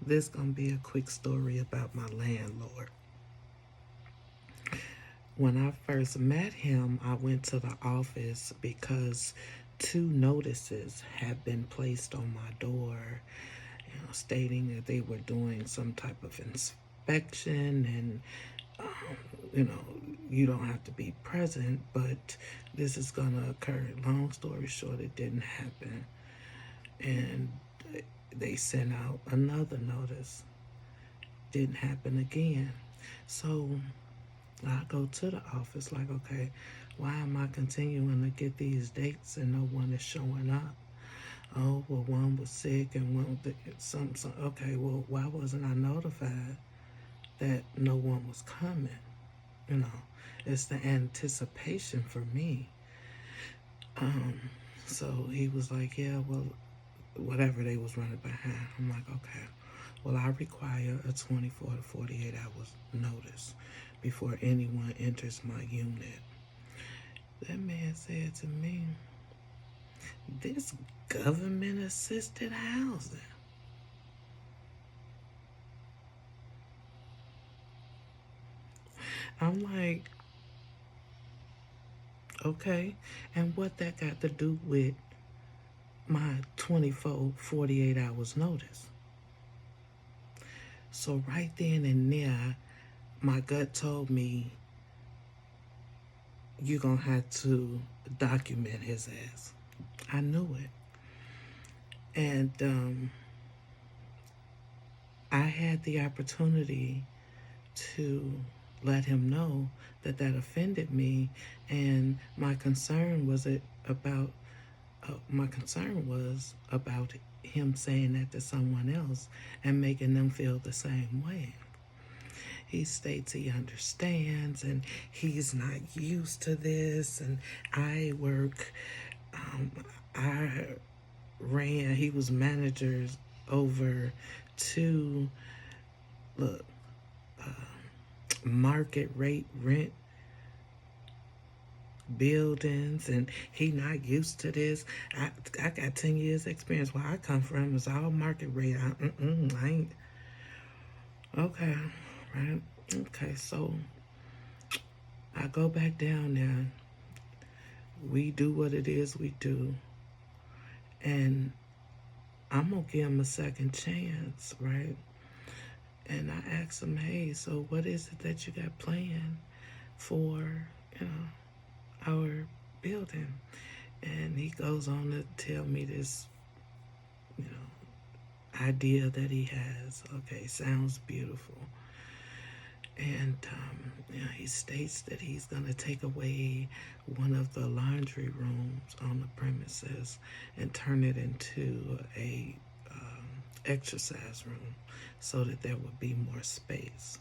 This gonna be a quick story about my landlord. When I first met him, I went to the office because two notices had been placed on my door, stating that they were doing some type of inspection and you know, you don't have to be present, but this is gonna occur. Long story short, it didn't happen. And they sent out another notice. Didn't happen again. So I go to the office like, okay, why am I continuing to get these dates and no one is showing up? Oh, well, one was sick and one some. Okay, well, why wasn't I notified that no one was coming? You know, it's the anticipation for me. Um, so he was like, yeah, well, whatever, they was running behind. I'm like, okay, well, I require a 24 to 48 hours notice before anyone enters my unit. That man said to me, this government assisted housing. I'm like, okay, and what that got to do with my 24, 48 hours notice? So right then and there, my gut told me, you're going to have to document his ass. I knew it. And I had the opportunity to let him know that that offended me, and my concern was about him saying that to someone else and making them feel the same way. He states he understands and he's not used to this, and I work. I ran. He was managers over two, look, market rate rent buildings, and he not used to this. I got 10 years experience. Where I come from is all market rate. I ain't okay, right? Okay, so I go back down there. We do what it is we do, and I'm gonna give him a second chance, right? And I asked him, hey, so what is it that you got planned for, you know, our building? And he goes on to tell me this, you know, idea that he has. Okay, sounds beautiful. And he states that he's going to take away one of the laundry rooms on the premises and turn it into a exercise room so that there would be more space.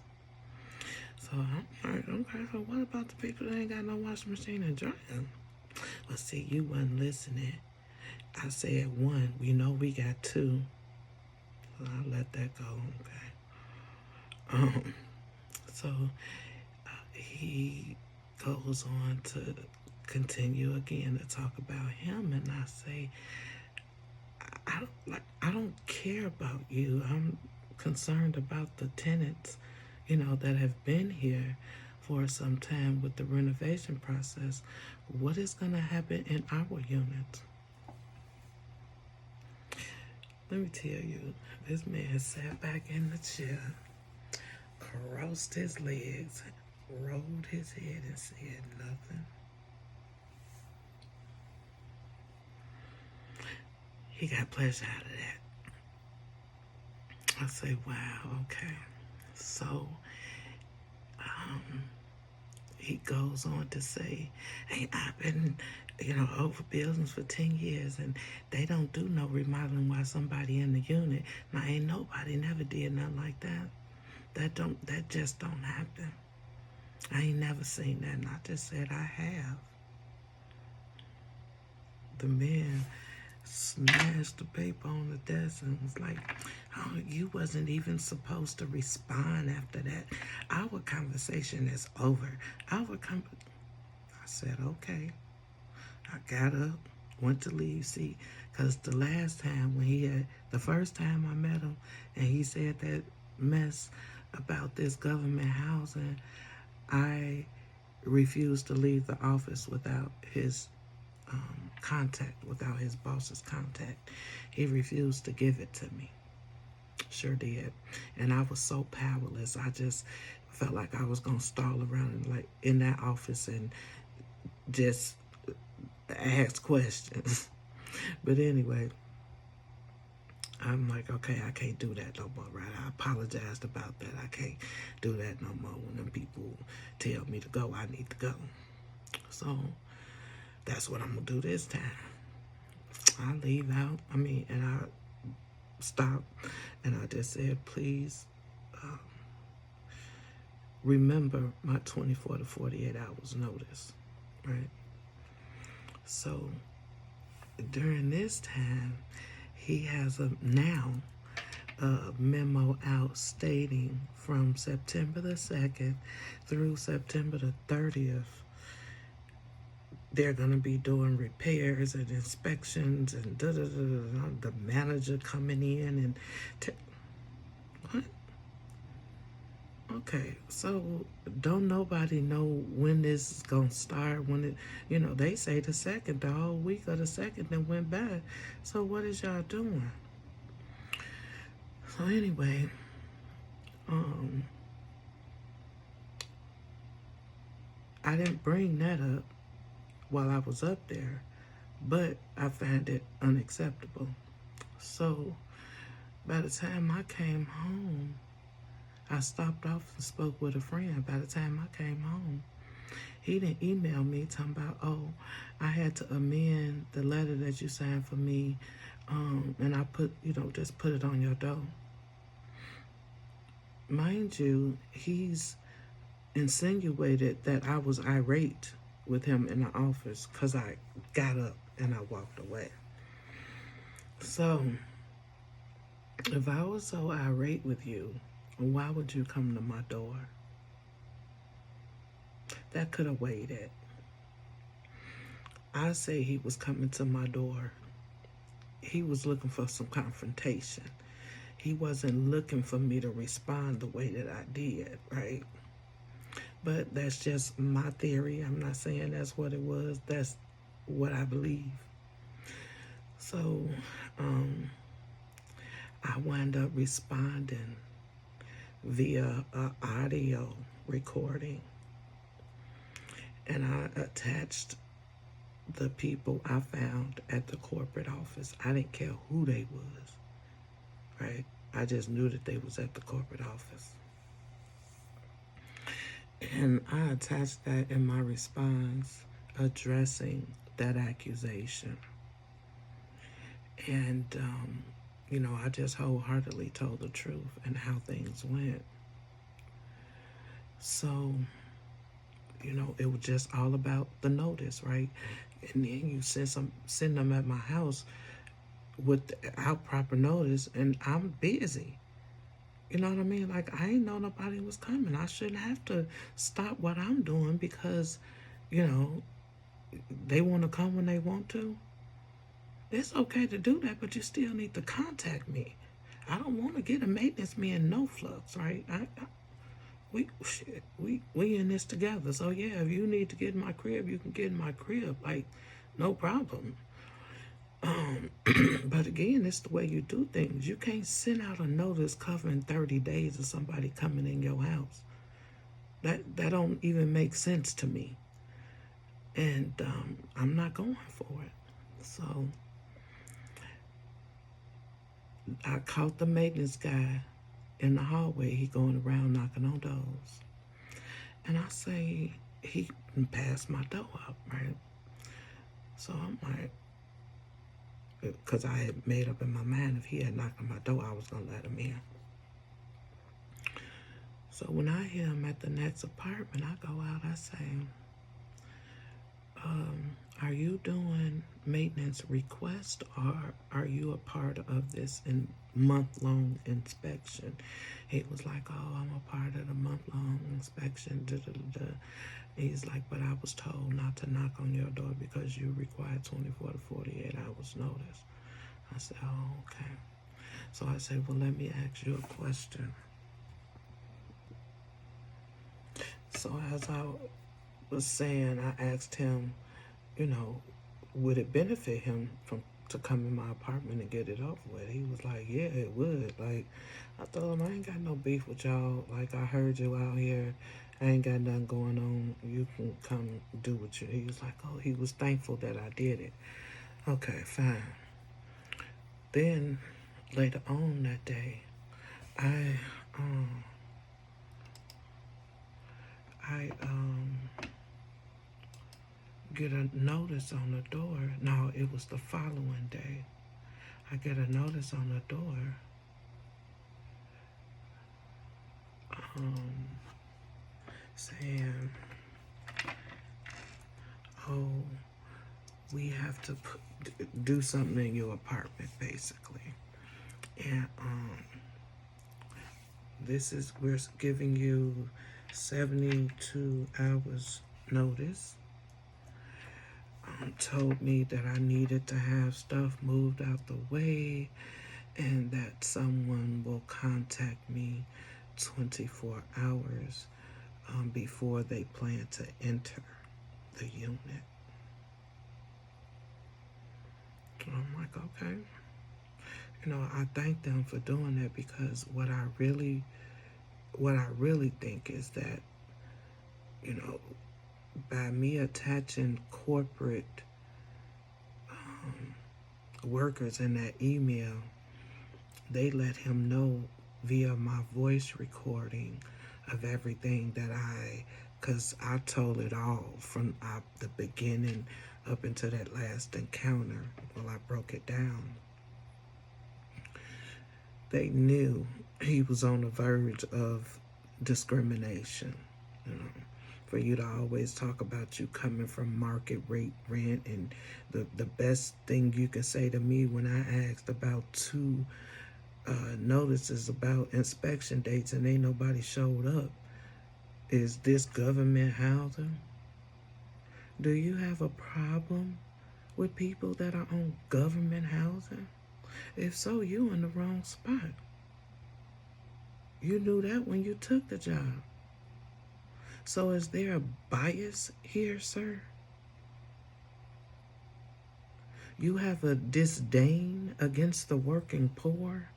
So I'm like, okay, so what about the people that ain't got no washing machine and dryer? Well, see, you wasn't listening. I said one. We know we got two. So I'll let that go, okay? So he goes on to continue again to talk about him, and I say, I don't care about you. I'm concerned about the tenants, you know, that have been here for some time with the renovation process. What is going to happen in our units? Let me tell you, this man sat back in the chair, crossed his legs, rolled his head, and said nothing. He got pleasure out of that. I say, wow, okay. So, he goes on to say, hey, I've been, over buildings for 10 years, and they don't do no remodeling while somebody in the unit. Now, ain't nobody never did nothing like that. That just don't happen. I ain't never seen that, and I just said I have. The man smashed the paper on the desk and was like, oh, you wasn't even supposed to respond after that. Our conversation is over. I said, okay. I got up, went to leave. See, because the last time when the first time I met him and he said that mess about this government housing, I refused to leave the office without his contact, without his boss's contact. He refused to give it to me. Sure did. And I was so powerless. I just felt like I was going to stall around in that office and just ask questions. But anyway, I'm like, okay, I can't do that no more, right? I apologized about that. I can't do that no more. When them people tell me to go, I need to go. So that's what I'm going to do this time. I leave out, and I stopped and I just said, please remember my 24 to 48 hours notice, right? So during this time, he has a memo out stating from September the 2nd through September the 30th, they're going to be doing repairs and inspections and the manager coming in and what? Okay, so don't nobody know when this is going to start, when it, they say the 2nd, the whole week of the 2nd that went by. So what is y'all doing? So anyway, I didn't bring that up while I was up there, but I found it unacceptable. So by the time I came home, I stopped off and spoke with a friend. By the time I came home, he didn't email me talking about, oh, I had to amend the letter that you signed for me, and I just put it on your door. Mind you, he's insinuated that I was irate with him in the office because I got up and I walked away. So if I was so irate with you, why would you come to my door? That could have waited. I say he was coming to my door. He was looking for some confrontation. He wasn't looking for me to respond the way that I did, right? But that's just my theory. I'm not saying that's what it was. That's what I believe. So I wound up responding via an audio recording. And I attached the people I found at the corporate office. I didn't care who they was, right? I just knew that they was at the corporate office. And I attached that in my response addressing that accusation. And, I just wholeheartedly told the truth and how things went. So, it was just all about the notice, right? And then you send them at my house without proper notice, and I'm busy. You know what I mean? Like, I ain't know nobody was coming. I shouldn't have to stop what I'm doing because, they want to come when they want to. It's okay to do that, but you still need to contact me. I don't want to get a maintenance man no flux, right? We in this together. So yeah, if you need to get in my crib, you can get in my crib. Like, no problem. But again, it's the way you do things. You can't send out a notice covering 30 days of somebody coming in your house. That don't even make sense to me. And I'm not going for it. So I caught the maintenance guy in the hallway. He going around knocking on doors. And I say, he passed my door up, right? So I'm like, because I had made up in my mind if he had knocked on my door, I was going to let him in. So when I hear him at the next apartment, I go out, I say, are you doing maintenance request or are you a part of this month-long inspection? He was like, oh, I'm a part of the month-long inspection. He's like, but I was told not to knock on your door because you require 24 to 48 hours notice. I said, oh, okay. So I said, well, let me ask you a question. So as I was saying, I asked him, you know, would it benefit him to come in my apartment and get it over with? He was like, yeah, it would. Like, I told him, I ain't got no beef with y'all. Like, I heard you out here. I ain't got nothing going on. You can come do what you. He was like, oh, he was thankful that I did it. Okay, fine. Then later on that day, I um I get a notice on the door. No, it was the following day. I get a notice on the door um, saying, oh, we have to do something in your apartment, basically. And we're giving you 72 hours notice. Told me that I needed to have stuff moved out the way and that someone will contact me 24 hours before they plan to enter the unit. So I'm like, okay. You know, I thank them for doing that because what I really think is that, you know, by me attaching corporate workers in that email, they let him know via my voice recording of everything that because I told it all from the beginning up into that last encounter. Well, I broke it down. They knew he was on the verge of discrimination. You know, for you to always talk about you coming from market rate rent, and the best thing you can say to me when I asked about two notices about inspection dates and ain't nobody showed up is this government housing? Do you have a problem with people that are on government housing? If so, you in the wrong spot. You knew that when you took the job. So is there a bias here, sir? You have a disdain against the working poor?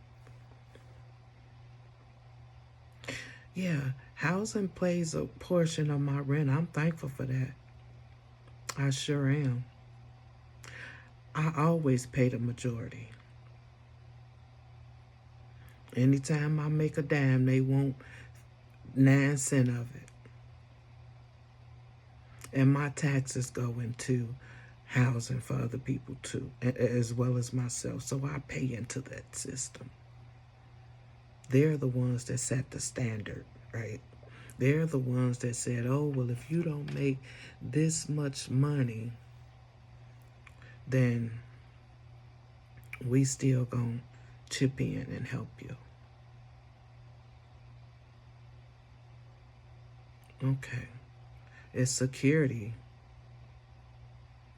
Yeah, housing plays a portion of my rent. I'm thankful for that. I sure am. I always pay the majority. Anytime I make a dime, they want 9 cents of it. And my taxes go into housing for other people too, as well as myself. So I pay into that system. They're the ones that set the standard, right? They're the ones that said, oh, well, if you don't make this much money, then we still gonna chip in and help you. Okay. It's security.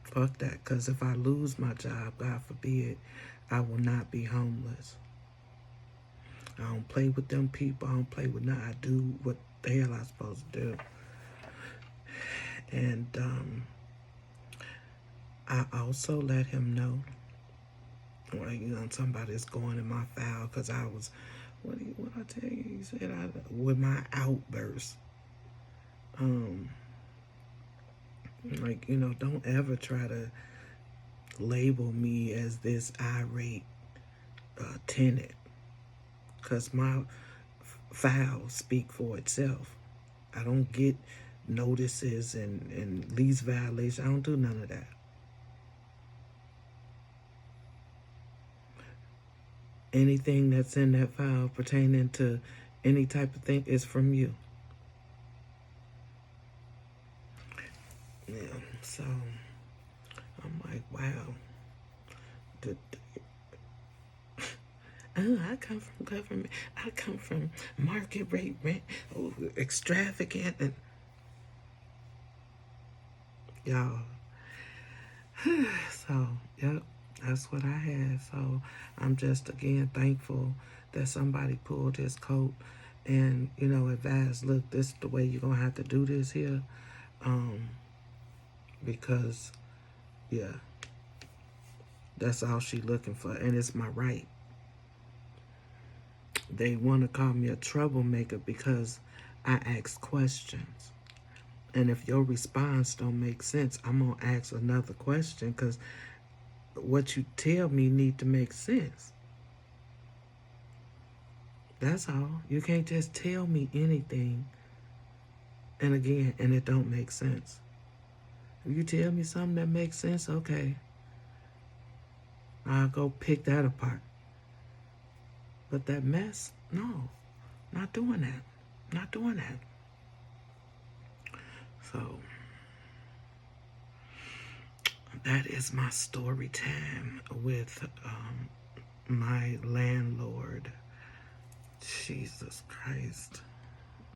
Fuck that, because if I lose my job, God forbid, I will not be homeless. I don't play with them people. I don't play with nothing. I do what the hell I'm supposed to do. And I also let him know, well, you know, somebody's going in my file because I was, what I tell you? He said, with my outburst. Like, you know, don't ever try to label me as this irate tenant, because my files speak for itself. I don't get notices and lease violations. I don't do none of that. Anything that's in that file pertaining to any type of thing is from you. Yeah, so I'm like, wow. I come from government. I come from market rate rent, extravagant, and y'all. So, yep, that's what I had. So, I'm just again thankful that somebody pulled his coat and, advised, look, this is the way you're going to have to do this here. Because, yeah, that's all she looking for. And it's my right. They want to call me a troublemaker because I ask questions. And if your response don't make sense, I'm going to ask another question because what you tell me need to make sense. That's all. You can't just tell me anything and it don't make sense. If you tell me something that makes sense, okay, I'll go pick that apart. But that mess, no, not doing that. Not doing that. So that is my story time with my landlord. Jesus Christ.